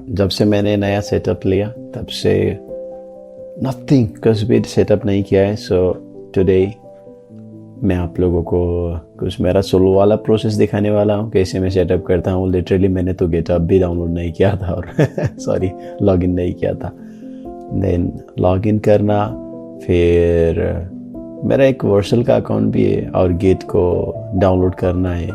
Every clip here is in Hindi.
जब से मैंने नया सेटअप लिया तब से नथिंग, कुछ भी सेटअप नहीं किया है। सो टुडे मैं आप लोगों को कुछ मेरा सोलो वाला प्रोसेस दिखाने वाला हूँ, कैसे मैं सेटअप करता हूँ। लिटरली मैंने तो गेटअप भी डाउनलोड नहीं किया था और सॉरी, लॉगिन नहीं किया था। देन लॉगिन करना, फिर मेरा एक वर्सल का अकाउंट भी है और गेट को डाउनलोड करना है।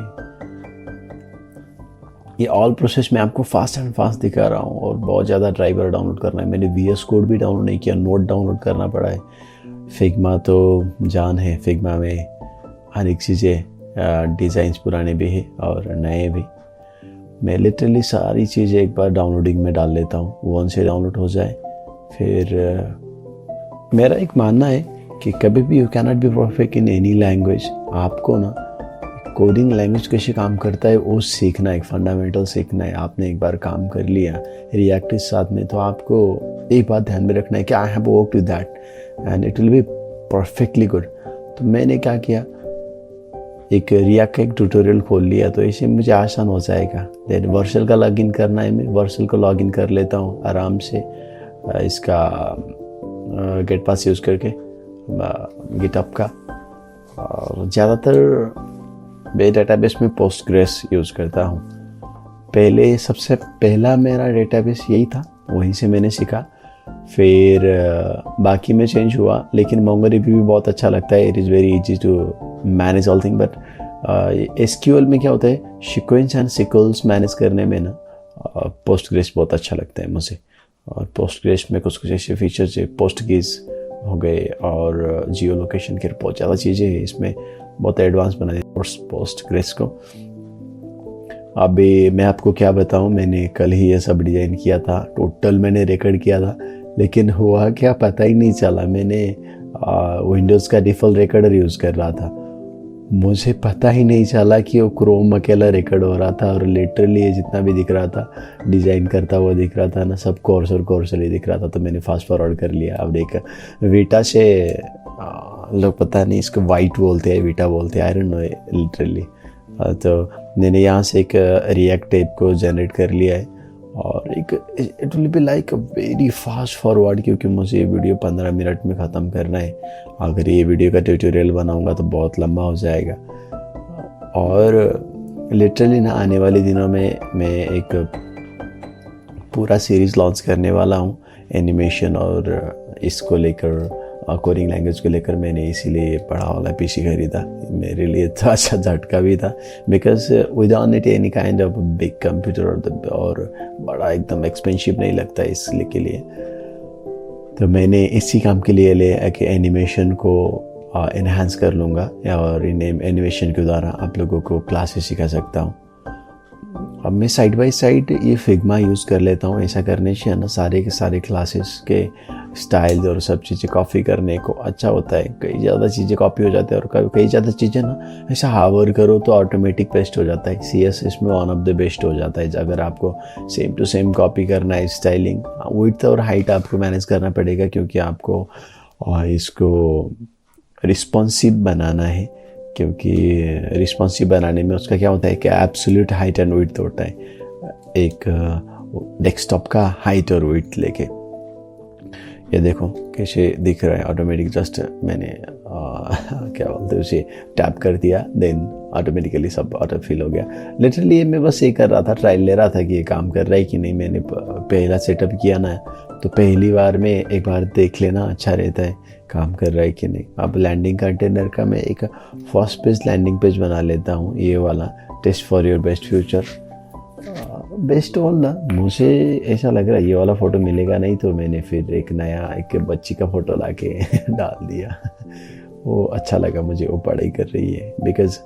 ये ऑल प्रोसेस मैं आपको फास्ट एंड फास्ट दिखा रहा हूँ और बहुत ज़्यादा ड्राइवर डाउनलोड करना है। मैंने VS कोड भी डाउनलोड नहीं किया, नोट डाउनलोड करना पड़ा है। फिग्मा तो जान है, फिग्मा में हर एक चीज़ें, डिज़ाइंस पुराने भी है और नए भी। मैं लिटरली सारी चीज़ें एक बार डाउनलोडिंग में डाल लेता हूँ, वन से डाउनलोड हो जाए। फिर मेरा एक मानना है कि कभी भी you can not be perfect in any language. आपको ना कोडिंग लैंग्वेज कैसे काम करता है वो सीखना, एक फंडामेंटल सीखना है। आपने एक बार काम कर लिया रिएक्ट के साथ में, तो आपको एक बात ध्यान में रखना है कि I have work with that and it will be perfectly good. तो मैंने क्या किया, एक रिएक्ट का एक ट्यूटोरियल खोल लिया, तो इसे मुझे आसान हो जाएगा। देन वर्सल का लॉगिन करना है, मैं वर्सल को लॉगिन कर लेता हूँ आराम से, इसका गेट पास यूज़ करके गिटहब का। और ज़्यादातर मैं डेटाबेस में पोस्टग्रेस यूज़ करता हूँ। पहले सबसे पहला मेरा डेटाबेस यही था, वहीं से मैंने सीखा। फिर बाकी में चेंज हुआ, लेकिन मोंगोडीबी भी बहुत अच्छा लगता है। It is very easy to manage all thing. But SQL में क्या होता है, सीक्वेंस एंड सिक्वल्स मैनेज करने में ना पोस्टग्रेस बहुत अच्छा लगता है मुझे। और पोस्टग्रेस में कुछ कुछ ऐसे फीचर्स है, पोस्टगीज हो गए और जियो लोकेशन के बहुत ज़्यादा चीज़ें हैं इसमें, बहुत एडवांस बना दिया पोस्टग्रेस को। अभी मैं आपको क्या बताऊं, मैंने कल ही ये सब डिज़ाइन किया था, टोटल मैंने रिकॉर्ड किया था, लेकिन हुआ क्या पता ही नहीं चला। मैंने विंडोज़ का डिफ़ॉल्ट रिकॉर्डर यूज़ कर रहा था, मुझे पता ही नहीं चला कि वो क्रोम अकेला रिकॉर्ड हो रहा था। और लिटरली ये जितना भी दिख रहा था, डिज़ाइन करता हुआ दिख रहा था ना, सब कोर्सर ही दिख रहा था। तो मैंने फास्ट फॉरवर्ड कर लिया। अब देख, वीटा से लोग पता नहीं इसको वाइट बोलते हैं, वीटा बोलते हैं, आई डोंट नो लिटरली। तो मैंने यहाँ से एक रिएक्ट टाइप को जनरेट कर लिया है और एक it will be like very fast forward, क्योंकि मुझे ये वीडियो 15 मिनट में ख़त्म करना है। अगर ये वीडियो का ट्यूटोरियल बनाऊंगा तो बहुत लंबा हो जाएगा। और लिटरली ना आने वाले दिनों में मैं एक पूरा सीरीज़ लॉन्च करने वाला हूँ एनिमेशन और इसको लेकर, कोडिंग लैंग्वेज को लेकर। मैंने इसीलिए बड़ा वाला PC खरीदा, मेरे लिए तो अच्छा झटका भी था, because without need any kind of big computer और बड़ा एकदम एक्सपेंसिव नहीं लगता इसलिए के लिए। तो मैंने इसी काम के लिए लिया कि एनिमेशन को एनहांस कर लूँगा और इन एनिमेशन के द्वारा आप लोगों को क्लासेस सिखा सकता हूँ। अब मैं साइड बाय साइड ये फिग्मा यूज़ कर लेता हूँ। ऐसा करने से है ना, सारे के सारे क्लासेस के स्टाइल और सब चीज़ें कॉपी करने को अच्छा होता है। कई ज़्यादा चीज़ें कॉपी हो जाते हैं और कई ज़्यादा चीज़ें ना ऐसा हावर करो तो ऑटोमेटिक पेस्ट हो जाता है। CSS में वन ऑफ द बेस्ट हो जाता है। अगर आपको सेम टू सेम कॉपी करना है, स्टाइलिंग, विड्थ और हाइट आपको मैनेज करना पड़ेगा, क्योंकि आपको इसको रिस्पॉन्सिव बनाना है। क्योंकि रिस्पॉन्सिव बनाने में उसका क्या होता है कि एब्सोल्यूट हाइट एंड विड्थ होता है, एक डेस्कटॉप का हाइट और विड्थ लेके। ये देखो कैसे दिख रहा है ऑटोमेटिक। जस्ट मैंने क्या बोलते हैं उसे टैप कर दिया, देन ऑटोमेटिकली सब ऑटो फिल हो गया। लिटरली मैं बस ये कर रहा था, ट्रायल ले रहा था कि ये काम कर रहा है कि नहीं। मैंने पहला सेटअप किया ना, तो पहली बार में एक बार देख लेना अच्छा रहता है काम कर रहा है कि नहीं। अब लैंडिंग कंटेनर का मैं एक फर्स्ट पेज लैंडिंग पेज बना लेता हूँ, ये वाला, test for your best future. Best all ना, मुझे ऐसा लग रहा है ये वाला फ़ोटो मिलेगा नहीं, तो मैंने फिर एक नया एक बच्ची का फ़ोटो ला के डाल दिया। वो अच्छा लगा मुझे, वो पढ़ाई कर रही है, because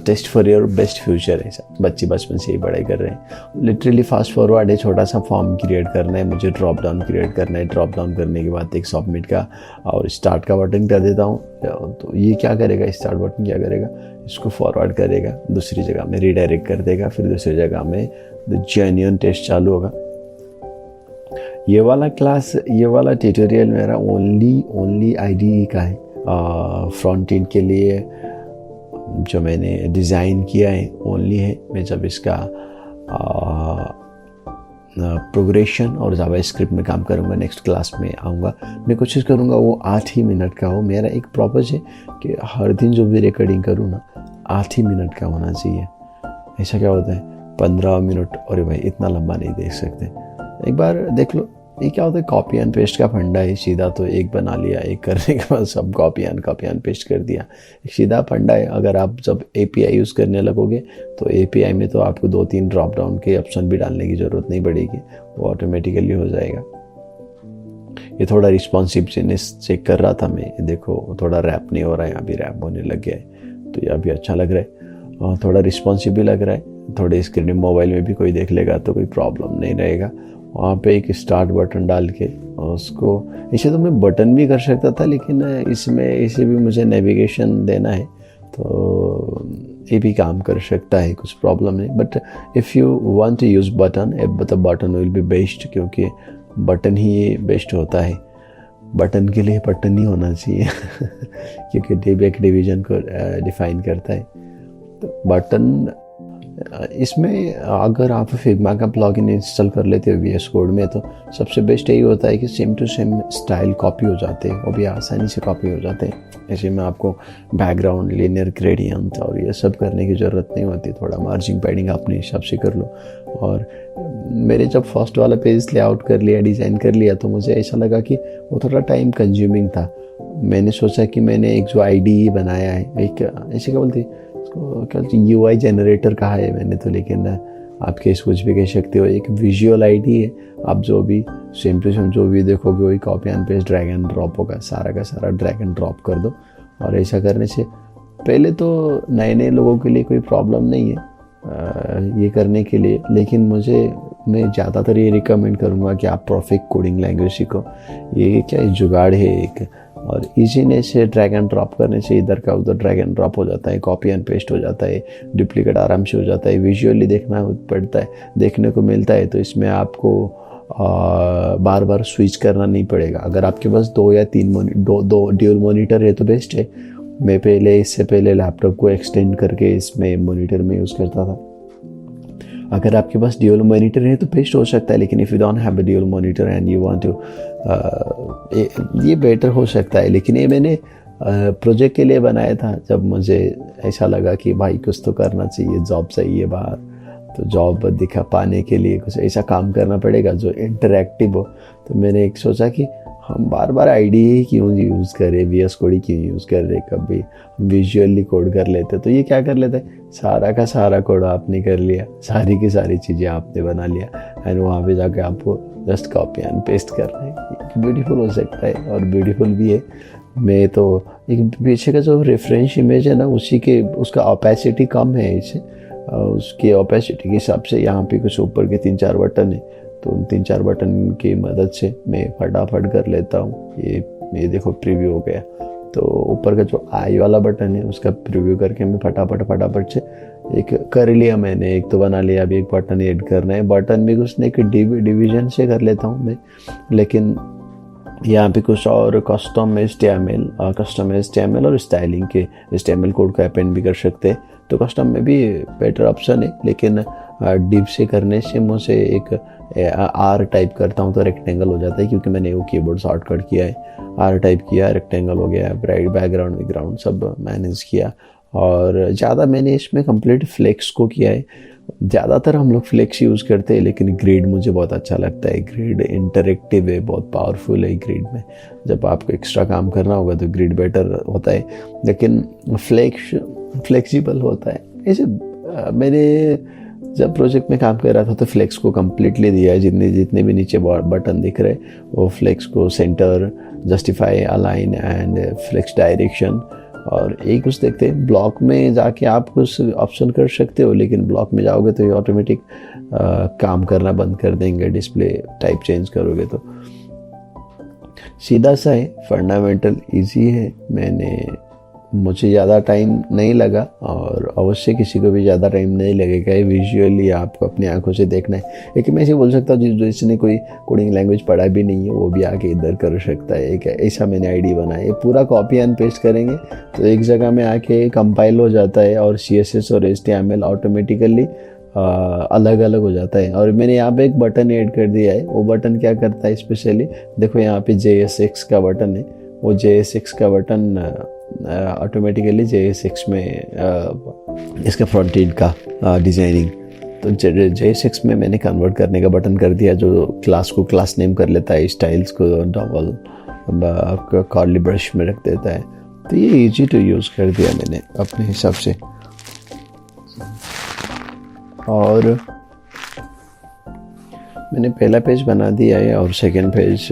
test for your best future है। बच्चे बचपन से ही पढ़ाई कर रहे हैं। लिटरली फास्ट फॉरवर्ड है, छोटा सा फॉर्म क्रिएट करना है मुझे, ड्रॉप डाउन क्रिएट करना है। ड्रॉप डाउन करने के बाद एक सबमिट का और स्टार्ट का बटन कर देता हूँ। तो ये क्या करेगा, स्टार्ट बटन क्या करेगा, इसको फॉरवर्ड करेगा, दूसरी जगह में रीडायरेक्ट कर देगा, फिर दूसरी जगह में द जेन्युइन टेस्ट चालू होगा। ये वाला क्लास, ये वाला ट्यूटोरियल मेरा ओनली IDE का है। फ्रंट एंड के लिए जो मैंने डिज़ाइन किया है ओनली है। मैं जब इसका प्रोग्रेशन और जावास्क्रिप्ट में काम करूँगा। नेक्स्ट क्लास में आऊँगा, मैं कोशिश करूँगा वो 8 ही मिनट का हो। मेरा एक प्रॉपर्स है कि हर दिन जो भी रिकॉर्डिंग करूँ ना 8 ही मिनट का होना चाहिए। ऐसा क्या होता है 15 मिनट, अरे भाई इतना लंबा नहीं देख सकते। एक बार देख लो, ये क्या होता है कॉपी एंड पेस्ट का फंडा है। सीधा तो एक बना लिया, एक करने के बाद सब कॉपी एंड पेस्ट कर दिया, एक सीधा फंडा है। अगर आप जब API यूज़ करने लगोगे तो API में तो आपको 2-3 ड्रॉप डाउन के ऑप्शन भी डालने की ज़रूरत नहीं पड़ेगी, वो ऑटोमेटिकली हो जाएगा। ये थोड़ा रिस्पॉन्सिवनेस चेक कर रहा था मैं, देखो थोड़ा रैप नहीं हो रहा है, यहाँ भी रैप होने लग गया है, तो ये अभी अच्छा लग रहा है और थोड़ा रिस्पॉन्सिव भी लग रहा है। थोड़े स्क्रीन मोबाइल में भी कोई देख लेगा तो कोई प्रॉब्लम नहीं रहेगा। वहाँ पे एक स्टार्ट बटन डाल के उसको, इसे तो मैं बटन भी कर सकता था, लेकिन इसमें इसे भी मुझे नेविगेशन देना है तो ये भी काम कर सकता है, कुछ प्रॉब्लम नहीं। But if you want to use button, the button will be best, क्योंकि बटन ही बेस्ट होता है। बटन के लिए बटन ही होना चाहिए क्योंकि एक डिवीजन को डिफाइन करता है। तो बटन इसमें अगर आप फिग्मा का प्लगइन इंस्टॉल कर लेते हो VS कोड में, तो सबसे बेस्ट यही होता है कि same to same style copy हो जाते हैं, वो भी आसानी से कॉपी हो जाते हैं। ऐसे में आपको बैकग्राउंड, लिनियर ग्रेडियंट और ये सब करने की ज़रूरत नहीं होती। थोड़ा मार्जिन पैडिंग अपने हिसाब से कर लो। और मेरे जब फर्स्ट वाला पेज लेआउट कर लिया, डिज़ाइन कर लिया, तो मुझे ऐसा लगा कि वो थोड़ा टाइम कंज्यूमिंग था। मैंने सोचा कि मैंने एक जो IDE बनाया है, एक ऐसे क्या बोलते क्या UI जनरेटर कहा है मैंने तो, लेकिन आपके कुछ भी कह सकते हो, एक विजुअल IDE है। आप जो भी सेम टू सेम जो भी देखोगे वही copy and paste, drag and drop होगा, सारा का सारा ड्रैग एंड ड्रॉप कर दो। और ऐसा करने से पहले तो नए लोगों के लिए कोई प्रॉब्लम नहीं है ये करने के लिए, लेकिन मैं ज़्यादातर ये रिकमेंड करूँगा कि आप परफेक्ट कोडिंग लैंग्वेज सीखो। ये क्या जुगाड़ है एक, और इजीने से ड्रैग एंड ड्रॉप करने से इधर का उधर ड्रैग एंड ड्रॉप हो जाता है, कॉपी एंड पेस्ट हो जाता है, डुप्लीकेट आराम से हो जाता है, विजुअली देखना पड़ता है, देखने को मिलता है। तो इसमें आपको बार बार स्विच करना नहीं पड़ेगा। अगर आपके पास 2 या 3 दो ड्यूल मॉनिटर है तो बेस्ट है। मैं इससे पहले लैपटॉप को एक्सटेंड करके इसमें मॉनिटर में यूज़ करता था। अगर आपके पास ड्यूल मॉनिटर है तो बेस्ट हो सकता है, लेकिन if you don't have a dual monitor and you want to, ये बेटर हो सकता है। लेकिन ये मैंने प्रोजेक्ट के लिए बनाया था, जब मुझे ऐसा लगा कि भाई कुछ तो करना चाहिए, जॉब चाहिए बाहर, तो जॉब दिखा पाने के लिए कुछ ऐसा काम करना पड़ेगा जो इंटरैक्टिव हो। तो मैंने एक सोचा कि हम बार बार IDE क्यों यूज़ करें, VS कोड ही क्यों यूज़ कर रहे, कभी विजुअली कोड कर लेते। तो ये क्या कर लेते हैं, सारा का सारा कोड आपने कर लिया, सारी की सारी चीज़ें आपने बना लिया, एंड वहाँ पे जाके आपको जस्ट कॉपी एंड पेस्ट करना है। ब्यूटीफुल हो सकता है और ब्यूटीफुल भी है। मैं तो एक पीछे का जो रेफरेंस इमेज है ना, उसका ओपेसिटी कम है, इसे उसकी ओपेसिटी के हिसाब से यहाँ पे कुछ ऊपर के 3-4 बटन है, तो उन 3-4 बटन की मदद से मैं फटाफट कर लेता हूँ। ये देखो प्रीव्यू हो गया। तो ऊपर का जो आई वाला बटन है उसका प्रीव्यू करके मैं फटाफट से एक कर लिया मैंने, एक तो बना लिया। अभी एक बटन ऐड करना है, बटन भी कुछ नहीं कि डिवीजन से कर लेता हूँ मैं, लेकिन यहाँ पे कुछ और कस्टम HTML और स्टाइलिंग के HTML कोड को अपेंड भी कर सकते हैं। तो कस्टम में भी बेटर ऑप्शन है, लेकिन डिव से करने से मुझे एक R टाइप करता हूँ तो रेक्टेंगल हो जाता है, क्योंकि मैंने वो कीबोर्ड शॉर्टकट किया है। R टाइप किया, रेक्टेंगल हो गया, ब्राइट बैकग्राउंड सब मैनेज किया। और ज़्यादा मैंने इसमें कंप्लीट फ्लेक्स को किया है। ज़्यादातर हम लोग फ्लेक्स यूज़ करते हैं, लेकिन ग्रिड मुझे बहुत अच्छा लगता है। ग्रिड इंटरेक्टिव है, बहुत पावरफुल है। ग्रिड में जब आपको एक्स्ट्रा काम करना होगा तो ग्रिड बेटर होता है, लेकिन फ्लेक्सिबल होता है। ऐसे मैंने जब प्रोजेक्ट में काम कर रहा था तो फ्लेक्स को कम्प्लीटली दिया है। जितने भी नीचे बटन दिख रहे वो फ्लेक्स को centre, justify, align and flex direction. और एक कुछ देखते हैं, ब्लॉक में जाके आप कुछ ऑप्शन कर सकते हो, लेकिन ब्लॉक में जाओगे तो ये ऑटोमेटिक काम करना बंद कर देंगे, डिस्प्ले टाइप चेंज करोगे तो। सीधा सा है, फंडामेंटल इजी है। मुझे ज़्यादा टाइम नहीं लगा, और अवश्य किसी को भी ज़्यादा टाइम नहीं लगेगा। विजुअली आपको अपनी आंखों से देखना है। लेकिन मैं ऐसे बोल सकता हूँ जो इसने कोई कोडिंग लैंग्वेज पढ़ा भी नहीं है वो भी आके इधर कर सकता है। एक ऐसा मैंने आईडी बनाया है। पूरा कॉपी एंड पेस्ट करेंगे तो एक जगह में आके कंपाइल हो जाता है, और CSS और HTML ऑटोमेटिकली अलग अलग हो जाता है। और मैंने यहाँ पे एक बटन ऐड कर दिया है, वो बटन क्या करता है स्पेशली, देखो यहाँ पे JSX का बटन है, वो JSX का बटन ऑटोमेटिकली JSX में इसका फ्रंट एंड का डिज़ाइनिंग, तो JSX में मैंने कन्वर्ट करने का बटन कर दिया, जो क्लास को क्लास नेम कर लेता है, स्टाइल्स को डबल कर्ली ब्रश में रख देता है। तो ये इजी टू यूज़ कर दिया मैंने अपने हिसाब से। और मैंने पहला पेज बना दिया है और second page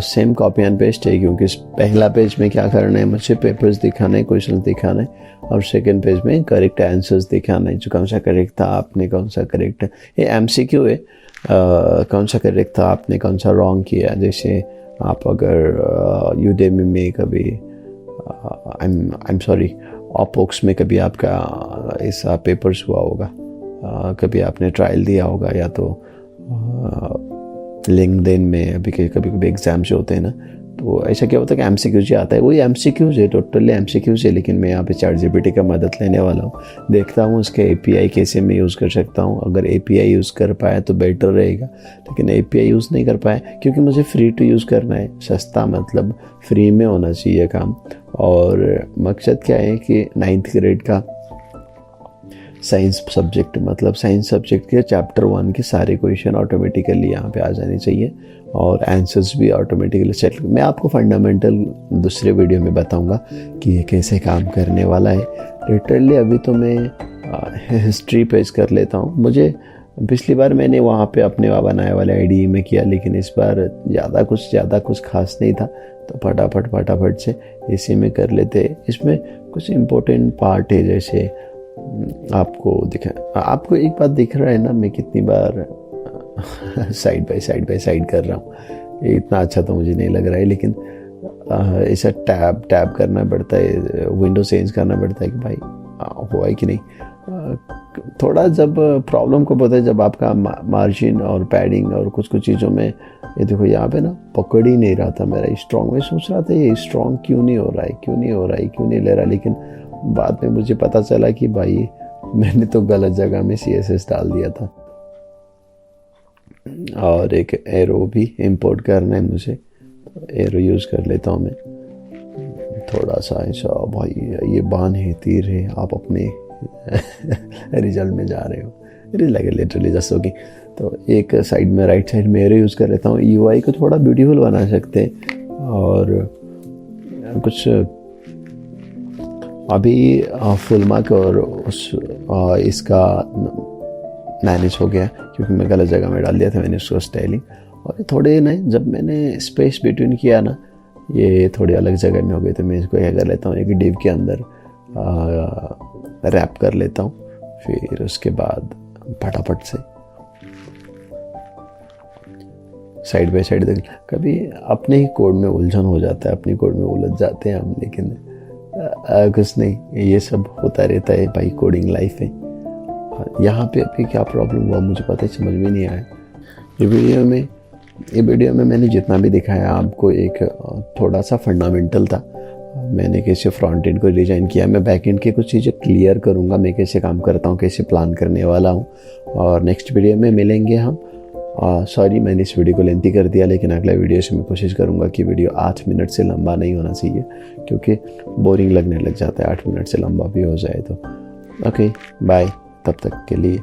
same copy and paste है, क्योंकि पहला पेज में क्या करना है, मुझे पेपर्स दिखाना है, क्वेश्चन दिखाना है, और सेकंड पेज में करेक्ट आंसर्स दिखाना है, जो कौन सा करेक्ट था, आपने कौन सा करेक्ट, ये MCQ है, कौन सा करेक्ट था, आपने कौन सा रॉन्ग किया। जैसे आप अगर यूडेमी में कभी आई एम सॉरी ऑपोक्स में कभी आपका ऐसा पेपर्स हुआ होगा, कभी आपने ट्रायल दिया होगा, या तो लिंक्डइन में अभी कभी एग्जाम्स होते हैं ना, तो ऐसा क्या होता है कि MCQ आता है, वही MCQ है, टोटली MCQ है, लेकिन मैं यहाँ पे ChatGPT का मदद लेने वाला हूँ, देखता हूँ उसके API कैसे मैं यूज़ कर सकता हूँ। अगर API यूज़ कर पाया तो बेटर रहेगा, लेकिन API यूज़ नहीं कर पाया, क्योंकि मुझे फ्री टू यूज़ करना है, सस्ता मतलब फ्री में होना चाहिए काम। और मकसद क्या है कि 9th ग्रेड का साइंस सब्जेक्ट, मतलब साइंस सब्जेक्ट के चैप्टर 1 के सारे क्वेश्चन ऑटोमेटिकली यहाँ पे आ जाने चाहिए, और आंसर्स भी ऑटोमेटिकली सेट। मैं आपको फंडामेंटल दूसरे वीडियो में बताऊंगा कि ये कैसे काम करने वाला है। लिटरली अभी तो मैं हिस्ट्री पेज कर लेता हूँ। मुझे पिछली बार मैंने वहाँ पे अपने बनाए वाले IDE में किया, लेकिन इस बार ज़्यादा कुछ खास नहीं था, तो फटाफट से इसी में कर लेते। इसमें कुछ इम्पोर्टेंट पार्ट है, जैसे आपको एक बात दिख रहा है ना, मैं कितनी बार साइड बाय साइड कर रहा हूँ, ये इतना अच्छा तो मुझे नहीं लग रहा है, लेकिन ऐसा टैब करना पड़ता है, विंडो चेंज करना पड़ता है कि भाई हुआ है कि नहीं। थोड़ा जब प्रॉब्लम को पता है, जब आपका मार्जिन और पैडिंग और कुछ चीज़ों में, ये देखो यहाँ पे ना पकड़ ही नहीं रहा था मेरा स्ट्रॉन्ग। मैं सोच रहा था ये स्ट्रॉन्ग क्यों नहीं हो रहा है, क्यों नहीं ले रहा, लेकिन बाद में मुझे पता चला कि भाई मैंने तो गलत जगह में CSS डाल दिया था। और एक एरो भी इंपोर्ट करना है मुझे, एरो यूज़ कर लेता हूँ मैं थोड़ा सा ऐसा। भाई ये बाण है, तीर है, आप अपने रिजल्ट में जा रहे हो, लिटरली जस्ट ओके। तो एक साइड में राइट साइड में एरो यूज़ कर लेता हूँ। UI को थोड़ा ब्यूटीफुल बना सकते हैं। और कुछ अभी फुल मार्क और इसका मैनेज हो गया, क्योंकि मैं गलत जगह में डाल दिया था मैंने उसको स्टाइलिंग। और थोड़े नहीं, जब मैंने स्पेस बिटवीन किया ना, ये थोड़ी अलग जगह में हो गए, तो मैं इसको क्या कर लेता हूँ, एक डिव के अंदर रैप कर लेता हूँ, फिर उसके बाद फटाफट से साइड बाय साइड देख। कभी अपने ही कोड में उलझन हो जाता है, अपनी कोड में उलझ जाते हैं हम, लेकिन कुछ नहीं, ये सब होता रहता है भाई, कोडिंग लाइफ है। यहाँ पे अभी क्या प्रॉब्लम हुआ मुझे पता ही समझ में नहीं आया। ये वीडियो में मैंने जितना भी दिखाया आपको, एक थोड़ा सा फंडामेंटल था, मैंने कैसे फ्रंट एंड को डिज़ाइन किया। मैं बैक एंड के कुछ चीज़ें क्लियर करूँगा, मैं कैसे काम करता हूँ, कैसे प्लान करने वाला हूँ। और नेक्स्ट वीडियो में मिलेंगे हम। सॉरी मैंने इस वीडियो को लेंथी कर दिया, लेकिन अगला वीडियो से मैं कोशिश करूँगा कि वीडियो 8 मिनट से लंबा नहीं होना चाहिए, क्योंकि बोरिंग लगने लग जाता है 8 मिनट से लंबा भी हो जाए तो। ओके बाय, तब तक के लिए।